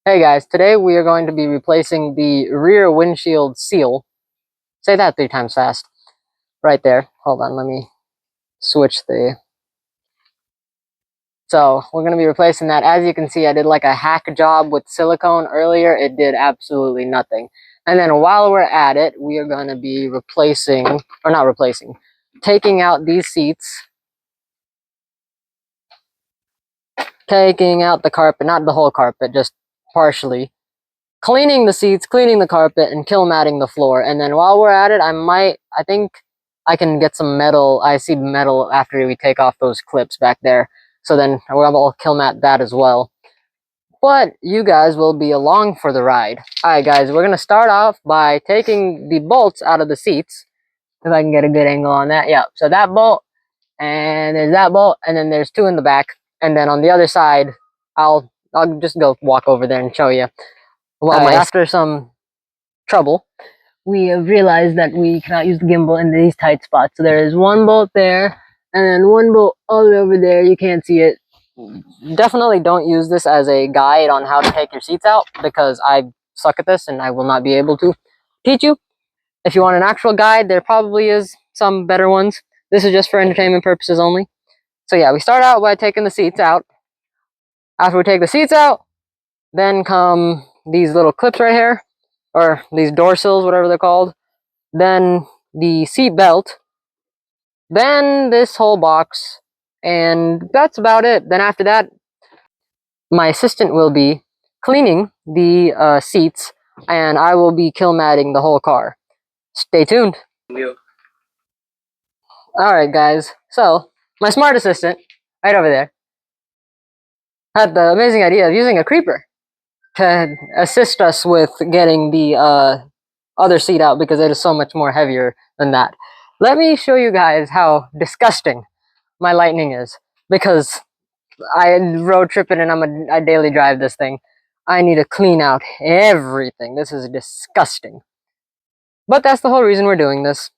Hey guys, today we are going to be replacing the rear windshield seal. Say that 3 times fast. Right there. Hold on, let me switch the... So, we're going to be replacing that. As you can see, I did like a hack job with silicone earlier. It did absolutely nothing. And then while we're at it, we are going to be taking out these seats. Taking out the carpet, not the whole carpet, just partially. Cleaning the seats, cleaning the carpet, and kill matting the floor. And then while we're at it, I think I can get some metal. I see metal after we take off those clips back there. So then we'll kill mat that as well. But you guys will be along for the ride. Alright guys, we're going to start off by taking the bolts out of the seats. If I can get a good angle on that. Yeah, so that bolt, and there's that bolt, and then there's 2 in the back. And then on the other side, I'll just go walk over there and show you. Well, after some trouble, we have realized that we cannot use the gimbal in these tight spots. So there is 1 bolt there, and then 1 bolt all the way over there. You can't see it. Definitely don't use this as a guide on how to take your seats out, because I suck at this and I will not be able to teach you. If you want an actual guide, there probably is some better ones. This is just for entertainment purposes only. So yeah, we start out by taking the seats out. After we take the seats out, then come these little clips right here, or these door sills, whatever they're called. Then the seat belt. Then this whole box. And that's about it. Then after that, my assistant will be cleaning the seats, and I will be kill matting the whole car. Stay tuned. Alright guys, so my smart assistant, right over there, had the amazing idea of using a creeper to assist us with getting the other seat out, because it is so much more heavier than that. Let me show you guys how disgusting my Lightning is, because I road trip it and I daily drive this thing. I need to clean out everything. This is disgusting. But that's the whole reason we're doing this.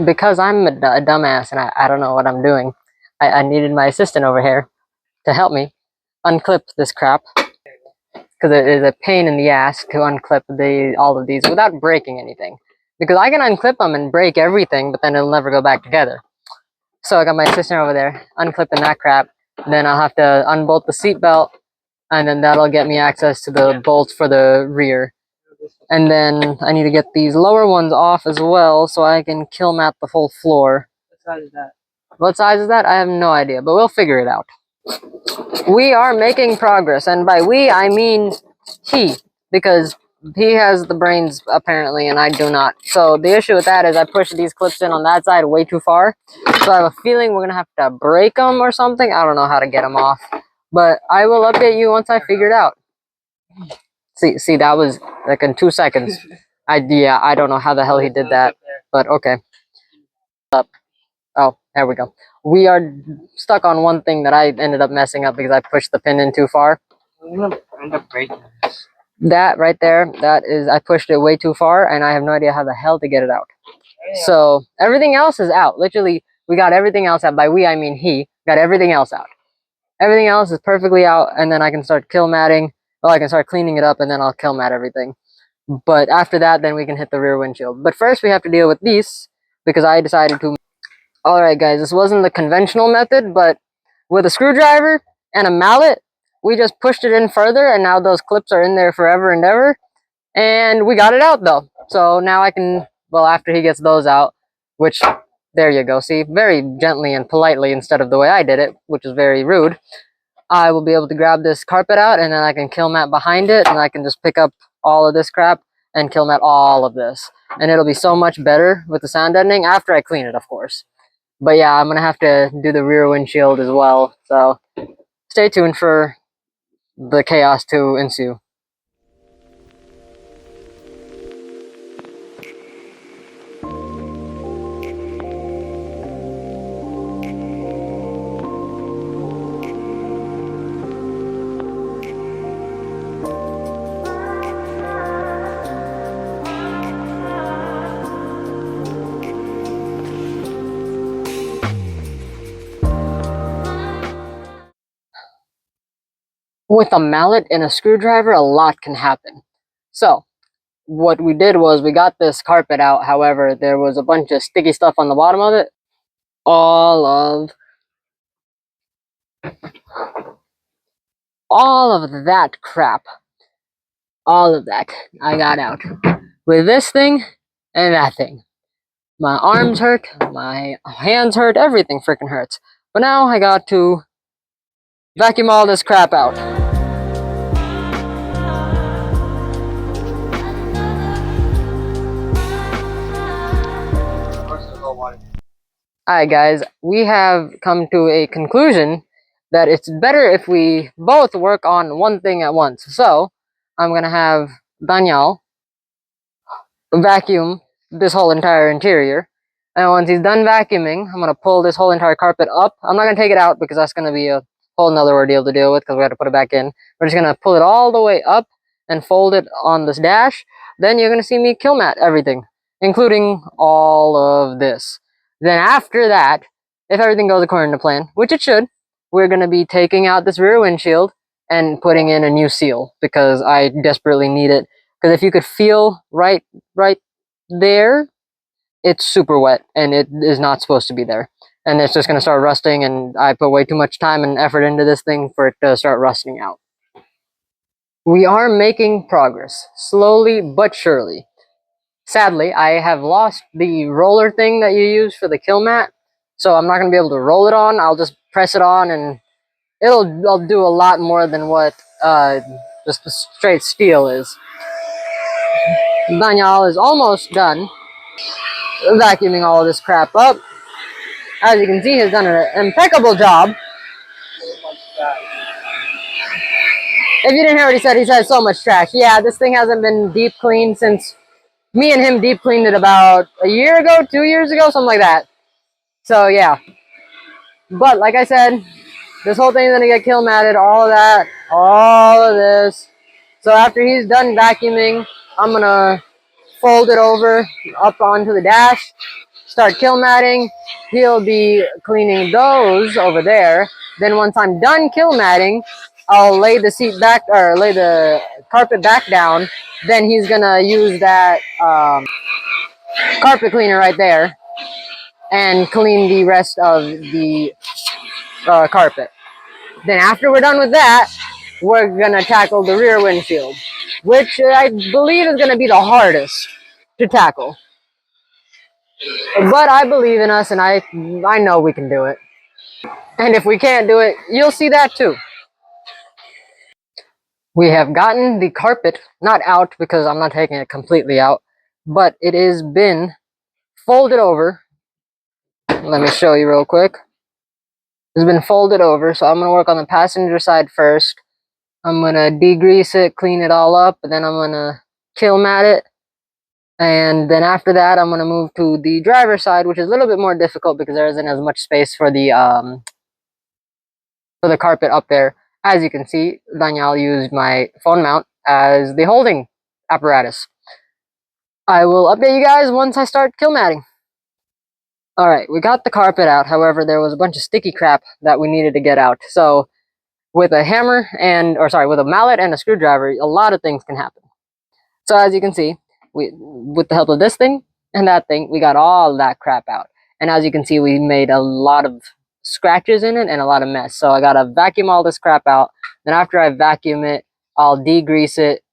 Because I'm a dumbass and I don't know what I'm doing, I needed my assistant over here to help me unclip this crap, because it is a pain in the ass to unclip all of these without breaking anything. Because I can unclip them and break everything, but then it'll never go back together. So I got my assistant over there unclipping that crap. Then I'll have to unbolt the seat belt, and then that'll get me access to the bolts for the rear. And then I need to get these lower ones off as well, so I can kill mat the whole floor. What size is that? What size is that? I have no idea, but we'll figure it out. We are making progress, and by we, I mean he, because he has the brains apparently, and I do not. So the issue with that is I pushed these clips in on that side way too far. So I have a feeling we're gonna have to break them or something. I don't know how to get them off, but I will update you once I figure it out. See, that was like in 2 seconds. I don't know how the hell he did that, but okay. Oh, there we go. We are stuck on one thing that I ended up messing up because I pushed the pin in too far. I'm gonna end up breaking this. That right there, that is, I pushed it way too far, and I have no idea how the hell to get it out. Yeah. So everything else is out. Literally, we got everything else out. By we, I mean he got everything else out. Everything else is perfectly out, and then I can start kill matting. Well, I can start cleaning it up, and then I'll kill mat everything. But after that, then we can hit the rear windshield. But first, we have to deal with these because I decided to. All right, guys, this wasn't the conventional method, but with a screwdriver and a mallet, we just pushed it in further, and now those clips are in there forever and ever. And we got it out though. So now I can, well, after he gets those out, which, there you go, see, very gently and politely instead of the way I did it, which is very rude, I will be able to grab this carpet out, and then I can kill mat behind it, and I can just pick up all of this crap and kill mat all of this. And it'll be so much better with the sound deadening after I clean it, of course. But yeah, I'm gonna have to do the rear windshield as well, so stay tuned for the chaos to ensue. With a mallet and a screwdriver, a lot can happen. So, what we did was we got this carpet out. However, there was a bunch of sticky stuff on the bottom of it. All of that crap. All of that I got out. With this thing and that thing. My arms hurt, my hands hurt, everything freaking hurts. But now I got to vacuum all this crap out. Alright guys, we have come to a conclusion that it's better if we both work on one thing at once. So, I'm gonna have Daniel vacuum this whole entire interior. And once he's done vacuuming, I'm gonna pull this whole entire carpet up. I'm not gonna take it out because that's gonna be a whole nother ordeal to deal with because we have to put it back in. We're just gonna pull it all the way up and fold it on this dash. Then you're gonna see me kill mat everything, including all of this. Then after that, if everything goes according to plan, which it should, we're gonna be taking out this rear windshield and putting in a new seal because I desperately need it. Because if you could feel right there, it's super wet and it is not supposed to be there. And it's just going to start rusting, and I put way too much time and effort into this thing for it to start rusting out. We are making progress, slowly but surely. Sadly, I have lost the roller thing that you use for the kill mat, so I'm not going to be able to roll it on. I'll just press it on, and I'll do a lot more than what just the straight steel is. Daniel is almost done vacuuming all of this crap up. As you can see, he's done an impeccable job. If you didn't hear what he said so much trash. Yeah, this thing hasn't been deep cleaned since me and him deep cleaned it about a year ago, 2 years ago, something like that. So yeah. But like I said, this whole thing's gonna get kill matted, all of that, all of this. So after he's done vacuuming, I'm gonna fold it over up onto the dash, start kill matting. He'll be cleaning those over there. Then once I'm done kill matting, I'll lay the seat back, or lay the carpet back down. Then he's gonna use that carpet cleaner right there and clean the rest of the carpet. Then after we're done with that, we're gonna tackle the rear windshield, which I believe is gonna be the hardest to tackle. But I believe in us, and I know we can do it. And if we can't do it, you'll see that too. We have gotten the carpet, not out because I'm not taking it completely out, but it has been folded over. Let me show you real quick. It's been folded over, so I'm going to work on the passenger side first. I'm going to degrease it, clean it all up, and then I'm going to kill mat it. And then after that, I'm going to move to the driver's side, which is a little bit more difficult because there isn't as much space for the carpet up there. As you can see, Danielle used my phone mount as the holding apparatus. I will update you guys once I start kill matting. Alright, we got the carpet out. However, there was a bunch of sticky crap that we needed to get out. So with a hammer with a mallet and a screwdriver, a lot of things can happen. So as you can see, with the help of this thing and that thing, we got all that crap out. And as you can see, we made a lot of scratches in it and a lot of mess. So I gotta vacuum all this crap out. Then after I vacuum it, I'll degrease it.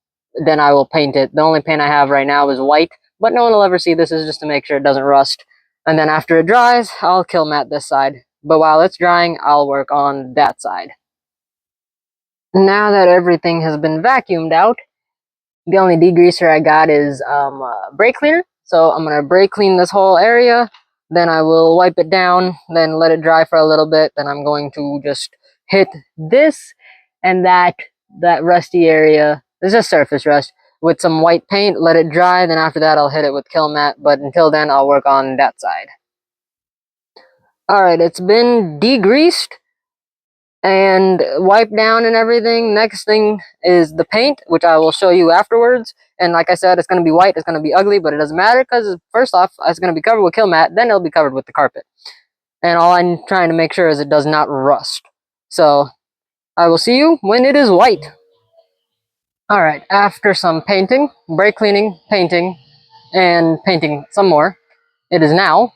Then I will paint it. The only paint I have right now is white, but no one will ever see this. Is just to make sure it doesn't rust. And then after it dries, I'll kill mat this side. But while it's drying, I'll work on that side. Now that everything has been vacuumed out, the only degreaser I got is brake cleaner. So I'm going to brake clean this whole area. Then I will wipe it down, then let it dry for a little bit. Then I'm going to just hit this and that rusty area. It's just surface rust with some white paint, let it dry. Then after that, I'll hit it with kill mat. But until then, I'll work on that side. Alright, it's been degreased and wiped down and everything. Next thing is the paint, which I will show you afterwards. And like I said, it's going to be white, it's going to be ugly, but it doesn't matter because first off, it's going to be covered with kill mat, then it'll be covered with the carpet. And all I'm trying to make sure is it does not rust. So I will see you when it is white. Alright, after some painting, brake cleaning, painting, and painting some more, it is now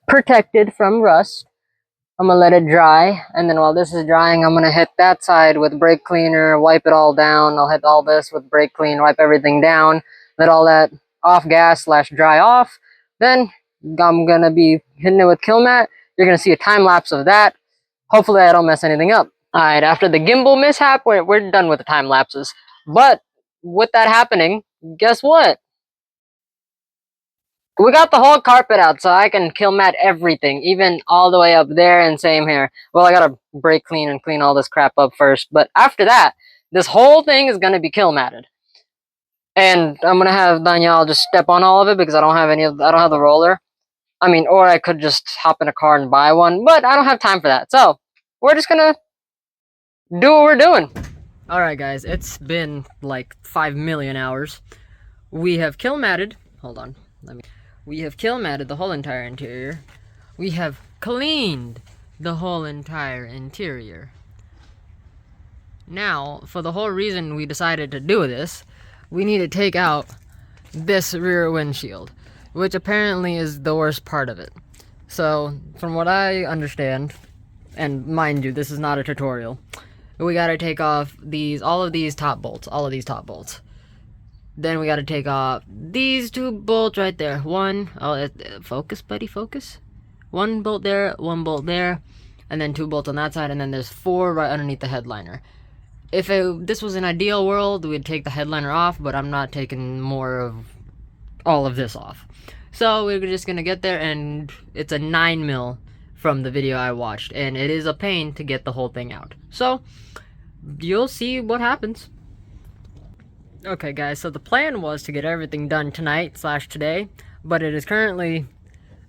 protected from rust. I'm gonna let it dry, and then while this is drying, I'm gonna hit that side with brake cleaner, wipe it all down. I'll hit all this with brake clean, wipe everything down, let all that off gas / dry off. Then I'm gonna be hitting it with kill mat. You're gonna see a time lapse of that. Hopefully I don't mess anything up. Alright, after the gimbal mishap, we're done with the time lapses. But with that happening, guess what? We got the whole carpet out, so I can kill mat everything, even all the way up there, and same here. Well, I gotta brake clean and clean all this crap up first, but after that, this whole thing is gonna be kill matted. And I'm gonna have Danielle just step on all of it because I don't have the roller. I mean, or I could just hop in a car and buy one, but I don't have time for that. So, we're just gonna do what we're doing. Alright guys, it's been like 5 million hours. We have kill matted. Hold on, we have kill matted the whole entire interior. We have cleaned the whole entire interior. Now, for the whole reason we decided to do this, we need to take out this rear windshield, which apparently is the worst part of it. So, from what I understand, and mind you, this is not a tutorial, we gotta take off all of these top bolts. Then we gotta take off these 2 bolts right there. Focus, buddy, focus. 1 bolt there, 1 bolt there, and then 2 bolts on that side, and then there's 4 right underneath the headliner. If this was an ideal world, we'd take the headliner off, but I'm not taking more of all of this off. So we're just gonna get there, and it's a 9mm from the video I watched, and it is a pain to get the whole thing out. So you'll see what happens. Okay guys, so the plan was to get everything done tonight / today, but it is currently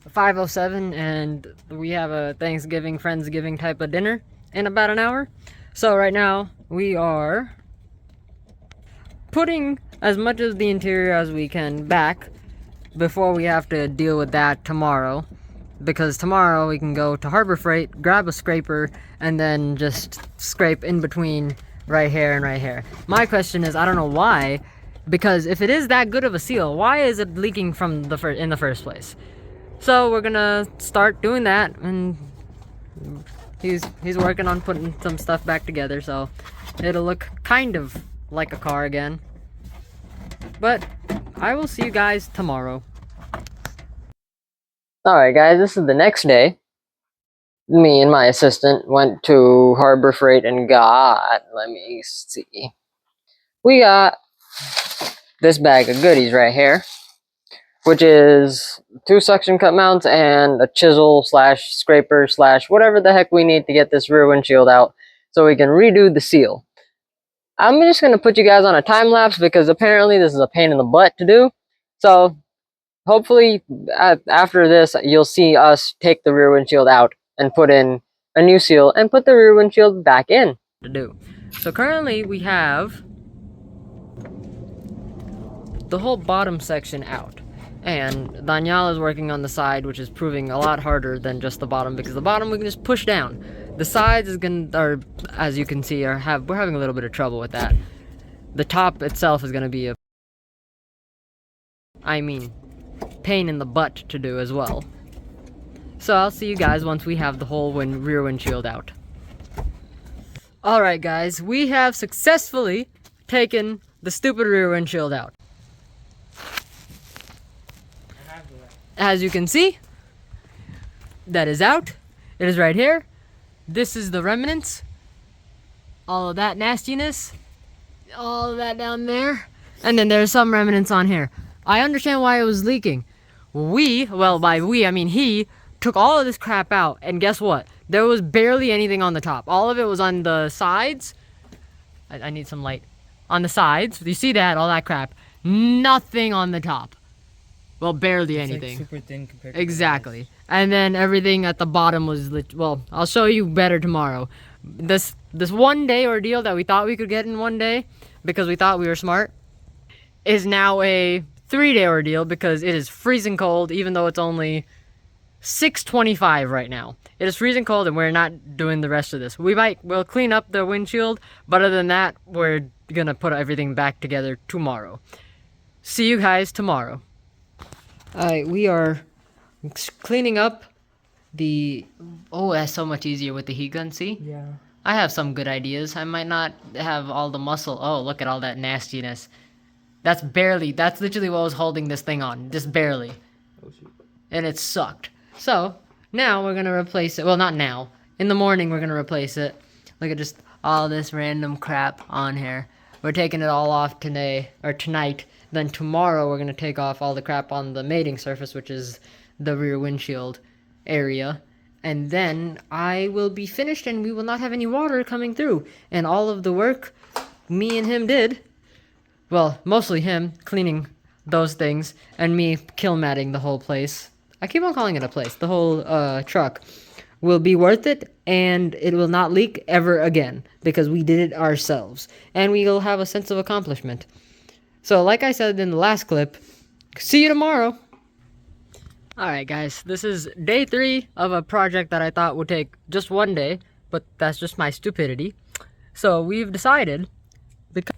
5:07 and we have a Friendsgiving type of dinner in about an hour. So right now, we are putting as much of the interior as we can back before we have to deal with that tomorrow. Because tomorrow we can go to Harbor Freight, grab a scraper, and then just scrape in between right here and right here. My question is, I don't know why, because if it is that good of a seal, why is it leaking from in the first place? So we're gonna start doing that, and he's working on putting some stuff back together, so it'll look kind of like a car again. But I will see you guys tomorrow. Alright guys, this is the next day. Me and my assistant went to Harbor Freight and got, let me see, we got this bag of goodies right here, which is 2 suction cup mounts and a chisel / scraper / whatever the heck we need to get this rear windshield out so we can redo the seal. I'm just gonna put you guys on a time lapse because apparently this is a pain in the butt to do. So hopefully after this you'll see us take the rear windshield out and put in a new seal and put the rear windshield back in to do. So currently we have the whole bottom section out, and Danielle is working on the side, which is proving a lot harder than just the bottom, because the bottom we can just push down. The sides is gonna, or as you can see, we're having a little bit of trouble with that. The top itself is gonna be pain in the butt to do as well. So I'll see you guys once we have the whole rear windshield out. Alright guys, we have successfully taken the stupid rear windshield out. As you can see, that is out. It is right here. This is the remnants. All of that nastiness. All of that down there. And then there's some remnants on here. I understand why it was leaking. Well, by we, I mean he, took all of this crap out, and guess what? There was barely anything on the top. All of it was on the sides. I need some light. On the sides, you see that, all that crap. Nothing on the top. Well, barely anything. Like super thin compared to exactly. And then everything at the bottom was, well, I'll show you better tomorrow. This 1 day ordeal that we thought we could get in 1 day, because we thought we were smart, is now a 3-day ordeal because it is freezing cold, even though it's only 6:25 right now. It is freezing cold and we're not doing the rest of this. We'll clean up the windshield, but other than that, we're gonna put everything back together tomorrow. See you guys tomorrow. Alright, we are cleaning up the... Oh, that's so much easier with the heat gun, see? Yeah. I have some good ideas. I might not have all the muscle. Oh, look at all that nastiness. That's literally what was holding this thing on. Just barely. Oh, shoot. And it sucked. So, now we're gonna replace it. Well, not now. In the morning, we're gonna replace it. Look at just all this random crap on here. We're taking it all off today, or tonight. Then tomorrow, we're gonna take off all the crap on the mating surface, which is the rear windshield area. And then I will be finished and we will not have any water coming through. And all of the work me and him did, well, mostly him cleaning those things and me kill matting the whole place. I keep on calling it a place. The whole truck will be worth it, and it will not leak ever again because we did it ourselves. And we will have a sense of accomplishment. So like I said in the last clip, see you tomorrow. Alright guys, this is day 3 of a project that I thought would take just 1 day, but that's just my stupidity. So we've decided, because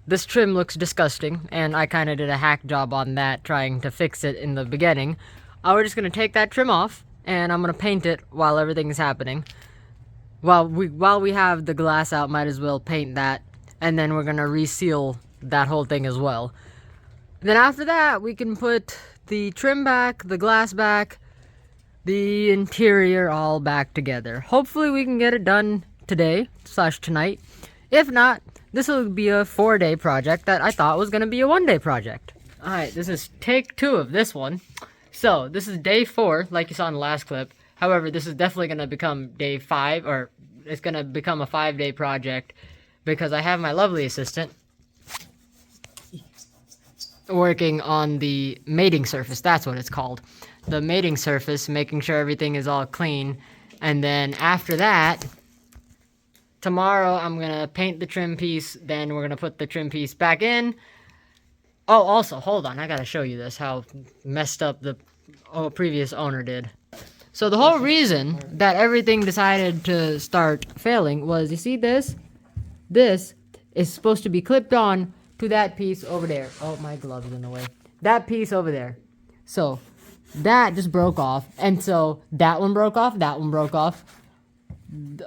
this trim looks disgusting, and I kind of did a hack job on that, trying to fix it in the beginning. We're just going to take that trim off, and I'm going to paint it while everything is happening. While we have the glass out, might as well paint that, and then we're going to reseal that whole thing as well. Then after that, we can put the trim back, the glass back, the interior all back together. Hopefully we can get it done today/tonight. If not, this will be a 4-day project that I thought was going to be a 1-day project. Alright, this is take 2 of this one. So, this is day 4, like you saw in the last clip. However, this is definitely going to become day 5, or it's going to become a 5-day project, because I have my lovely assistant working on the mating surface. That's what it's called. The mating surface, making sure everything is all clean. And then after that, tomorrow I'm gonna paint the trim piece, then we're gonna put the trim piece back in. Oh, also, hold on, I gotta show you this, how messed up the previous owner did. So the whole reason that everything decided to start failing was, you see this? This is supposed to be clipped on to that piece over there. Oh, my glove is in the way. That piece over there. So, that just broke off. And so, that one broke off, that one broke off.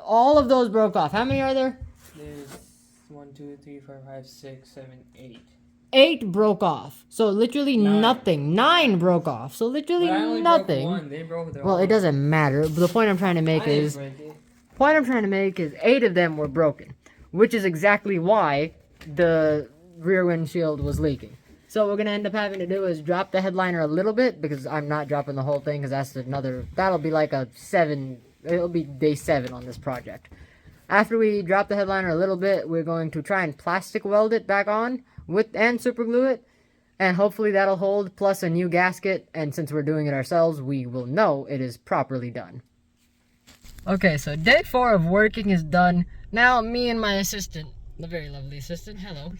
All of those broke off. How many are there? There's 1, 2, 3, 4, 5, 6, 7, 8. 8 broke off. So, literally 9. nothing. 9 broke off. So, literally But I only nothing. broke 1. They broke their Well, it doesn't matter. The point I'm trying to make is... point I'm trying to make is 8 of them were broken. Which is exactly why the rear windshield was leaking. So what we're gonna end up having to do is drop the headliner a little bit, because I'm not dropping the whole thing, because that'll be like it'll be day 7 on this project. After we drop the headliner a little bit, we're going to try and plastic weld it back on and super glue it. And hopefully that'll hold, plus a new gasket. And since we're doing it ourselves, we will know it is properly done. Okay, so day 4 of working is done. Now me and my assistant, the very lovely assistant, hello,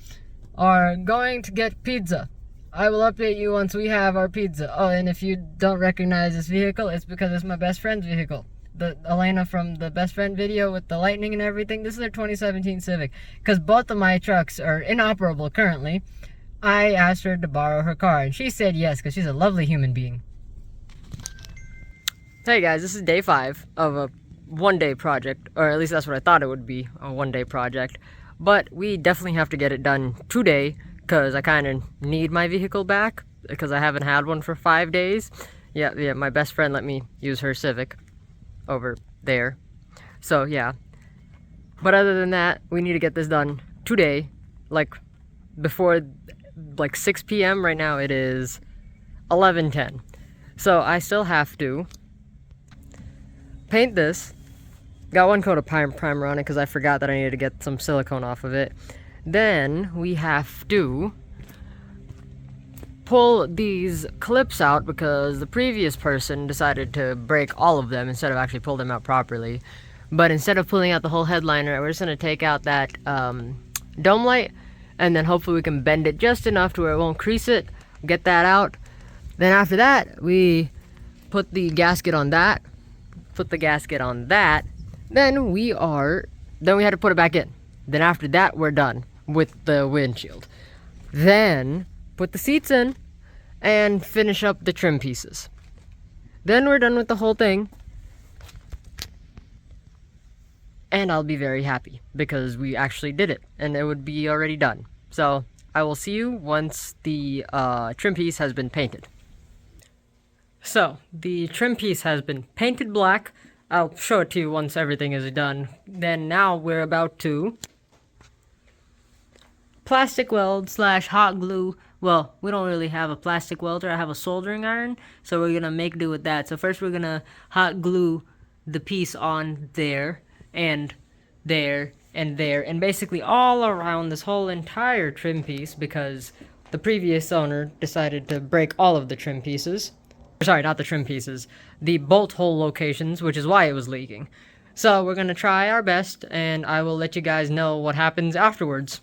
are going to get pizza. I will update you once we have our pizza. Oh, and if you don't recognize this vehicle, it's because it's my best friend's vehicle. The Elena from the best friend video with the Lightning and everything. This is their 2017 Civic. Because both of my trucks are inoperable currently, I asked her to borrow her car, and she said yes, because she's a lovely human being. Hey guys, this is day 5 of a one-day project, or at least that's what I thought it would be, a one-day project. But we definitely have to get it done today, because I kind of need my vehicle back, because I haven't had one for 5 days. Yeah, my best friend let me use her Civic over there. So yeah. But other than that, we need to get this done today, like before 6 p.m. Right now it is 11:10. So I still have to paint this. Got one coat of primer on it because I forgot that I needed to get some silicone off of it. Then we have to pull these clips out because the previous person decided to break all of them instead of actually pull them out properly. But instead of pulling out the whole headliner, we're just going to take out that dome light, and then hopefully we can bend it just enough to where it won't crease it. Get that out. Then after that, we put the gasket on that. Put the gasket on that. Then we had to put it back in. Then after that, we're done with the windshield. Then put the seats in and finish up the trim pieces. Then we're done with the whole thing. And I'll be very happy because we actually did it and it would be already done. So I will see you once the trim piece has been painted. So the trim piece has been painted black. I'll show it to you once everything is done. Then now we're about to plastic weld / hot glue. Well, we don't really have a plastic welder. I have a soldering iron, so we're gonna make do with that. So first we're gonna hot glue the piece on there and there and there and basically all around this whole entire trim piece because the previous owner decided to break all of the trim pieces. Sorry, not the trim pieces, the bolt hole locations, which is why it was leaking. So we're gonna try our best and I will let you guys know what happens afterwards.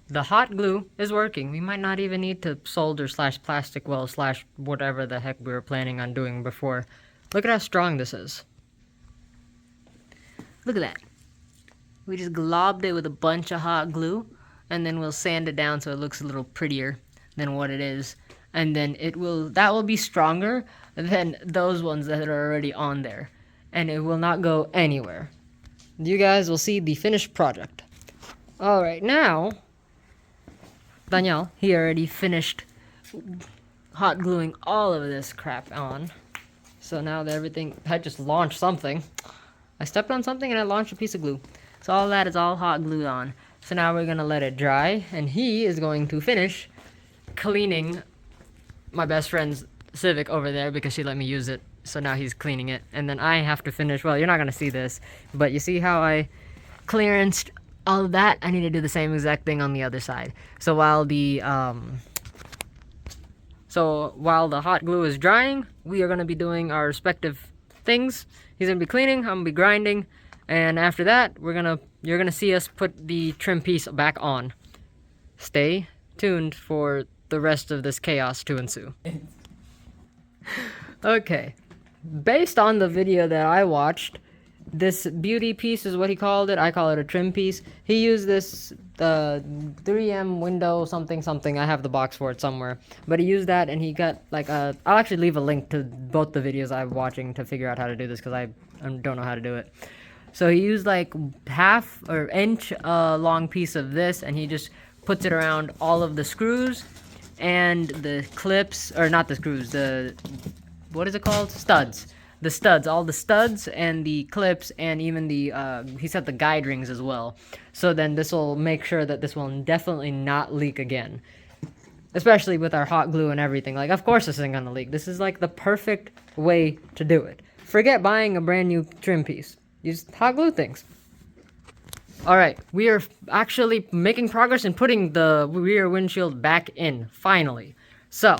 The hot glue is working. We might not even need to solder / plastic weld / whatever the heck we were planning on doing before. Look at how strong this is. Look at that. We just globbed it with a bunch of hot glue and then we'll sand it down so it looks a little prettier than what it is. And then that will be stronger than those ones that are already on there. And it will not go anywhere. You guys will see the finished project. Alright, now Daniel, he already finished hot gluing all of this crap on. So now that everything, I just launched something. I stepped on something and I launched a piece of glue. So all that is all hot glued on. So now we're gonna let it dry and he is going to finish cleaning my best friend's Civic over there because she let me use it. So now he's cleaning it. And then I have to finish, well, you're not gonna see this, but you see how I clearanced all of that? I need to do the same exact thing on the other side. So while the hot glue is drying, we are gonna be doing our respective things. He's gonna be cleaning, I'm gonna be grinding, and after that, you're gonna see us put the trim piece back on. Stay tuned for the rest of this chaos to ensue. Okay, based on the video that I watched, this beauty piece is what he called it. I call it a trim piece. He used this 3M window something. I have the box for it somewhere. But he used that and he got like I'll actually leave a link to both the videos I'm watching to figure out how to do this because I don't know how to do it. So he used like half or inch long piece of this and he just puts it around all of the screws and the clips, or not the screws, what is it called? Studs. The studs, all the studs and the clips and even the, he said the guide rings as well. So then this will make sure that this will definitely not leak again. Especially with our hot glue and everything. Like, of course this isn't gonna leak. This is like the perfect way to do it. Forget buying a brand new trim piece. Use hot glue things. Alright, we are actually making progress in putting the rear windshield back in, finally. So,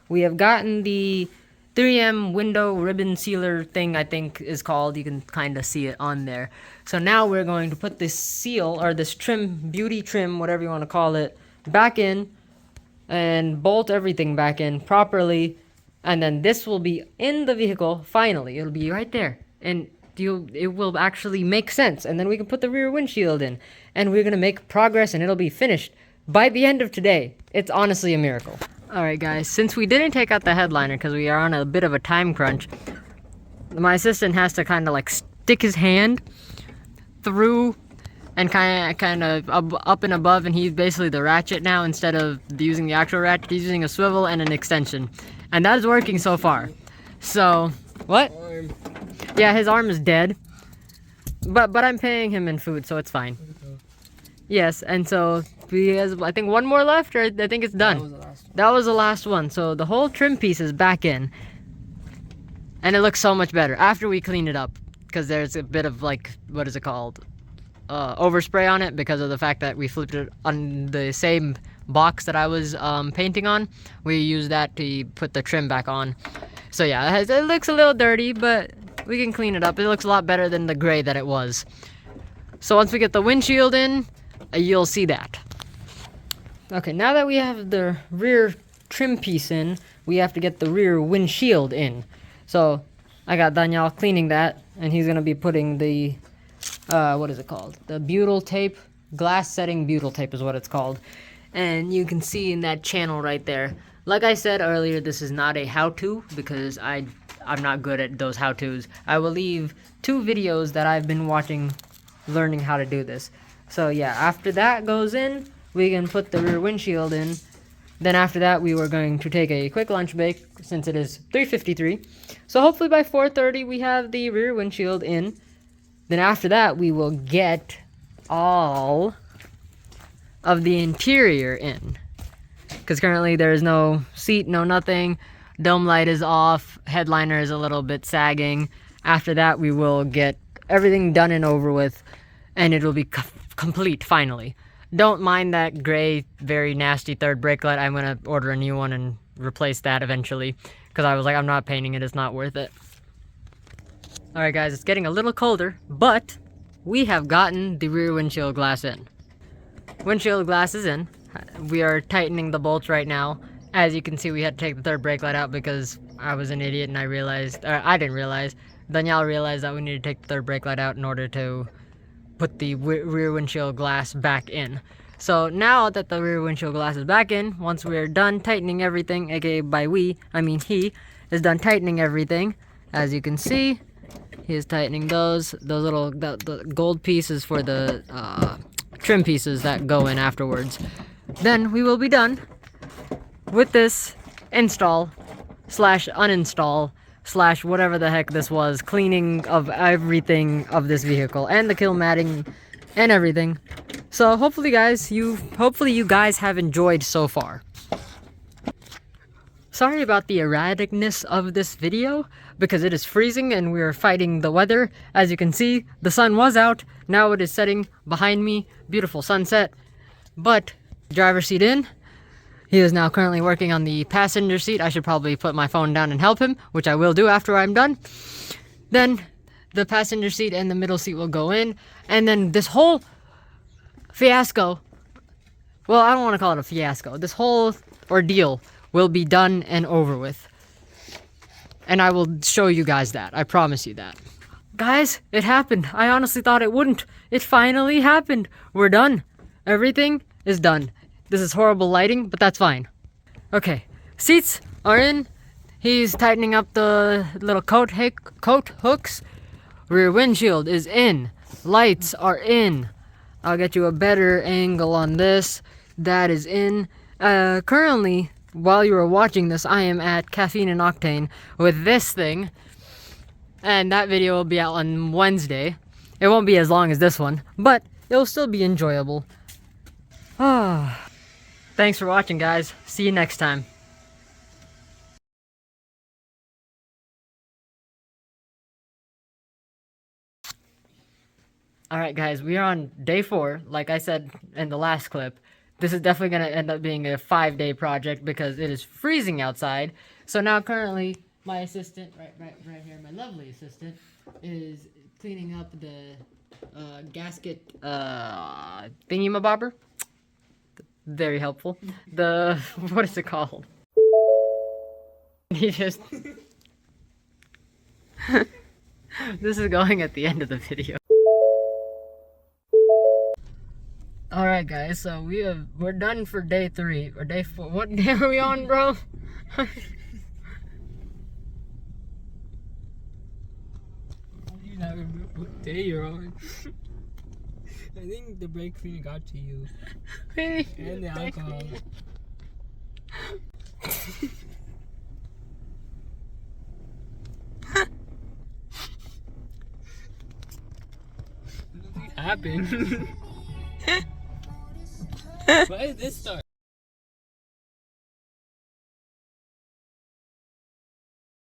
we have gotten the 3M window ribbon sealer thing, I think is called. You can kind of see it on there. So now we're going to put this seal, or this trim, beauty trim, whatever you want to call it, back in and bolt everything back in properly. And then this will be in the vehicle, finally. It'll be right there. And it will actually make sense. And then we can put the rear windshield in. And we're going to make progress and it'll be finished by the end of today. It's honestly a miracle. Alright guys, since we didn't take out the headliner because we are on a bit of a time crunch, my assistant has to kind of like stick his hand through and kind of up and above, and he's basically the ratchet now. Instead of using the actual ratchet, he's using a swivel and an extension. And that is working so far. So, what? Arm. Yeah, his arm is dead. But I'm paying him in food, so it's fine. Yes, and so he has, I think, one more left, or I think it's done. That was the last one. That was the last one. So the whole trim piece is back in. And it looks so much better after we clean it up. Because there's a bit of, like, what is it called? Overspray on it because of the fact that we flipped it on the same box that I was painting on. We used that to put the trim back on. So yeah, it looks a little dirty, but we can clean it up. It looks a lot better than the gray that it was. So once we get the windshield in, you'll see that. Okay, now that we have the rear trim piece in, we have to get the rear windshield in. So I got Daniel cleaning that, and he's gonna be putting the what is it called? The butyl tape, glass setting butyl tape is what it's called. And you can see in that channel right there. Like I said earlier, this is not a how-to because I'm not good at those how-tos. I will leave 2 videos that I've been watching learning how to do this. So yeah, after that goes in, we can put the rear windshield in. Then after that, we were going to take a quick lunch break since it is 3:53. So hopefully by 4:30 we have the rear windshield in. Then after that, we will get all of the interior in. Because currently there is no seat, no nothing. Dome light is off. Headliner is a little bit sagging. After that, we will get everything done and over with. And it will be complete, finally. Don't mind that gray, very nasty third brake light. I'm going to order a new one and replace that eventually. Because I was like, I'm not painting it. It's not worth it. Alright guys, it's getting a little colder, but we have gotten the rear windshield glass in. Windshield glass is in. We are tightening the bolts right now. As you can see, we had to take the third brake light out because I was an idiot and I realized, or I didn't realize, Danielle realized that we needed to take the third brake light out in order to put the rear windshield glass back in. So now that the rear windshield glass is back in, once we're done tightening everything, aka by we, I mean he, is done tightening everything, as you can see, he is tightening those little the gold pieces for the trim pieces that go in afterwards. Then we will be done with this install slash uninstall slash whatever the heck this was, cleaning of everything of this vehicle and the kill matting and everything. So hopefully you guys have enjoyed so far. Sorry about the erraticness of this video, because it is freezing and we are fighting the weather. As you can see, the sun was out, now it is setting behind me, beautiful sunset. But, driver's seat in, he is now currently working on the passenger seat. I should probably put my phone down and help him, which I will do after I'm done. Then, the passenger seat and the middle seat will go in, and then this whole fiasco, well, I don't want to call it a fiasco, this whole ordeal will be done and over with. And I will show you guys that. I promise you that. Guys, it happened. I honestly thought it wouldn't. It finally happened. We're done. Everything is done. This is horrible lighting, but that's fine. Okay, seats are in. He's tightening up the little coat hooks. Rear windshield is in. Lights are in. I'll get you a better angle on this. That is in. Currently, while you are watching this, I am at Caffeine and Octane with this thing. And that video will be out on Wednesday. It won't be as long as this one, but it'll still be enjoyable. Thanks for watching, guys. See you next time. Alright guys, we are on day 4. Like I said in the last clip, this is definitely going to end up being a 5-day project because it is freezing outside. So now currently, my assistant, right here, my lovely assistant, is cleaning up the gasket thingy-mabobber. Very helpful. The, what is it called? He just... This is going at the end of the video. Alright guys, so we're done for day 3, or day 4. What day are we on, bro? You not remember what day you're on. I think the brake cleaner got to you. And the alcohol. Nothing happened. Why did this start?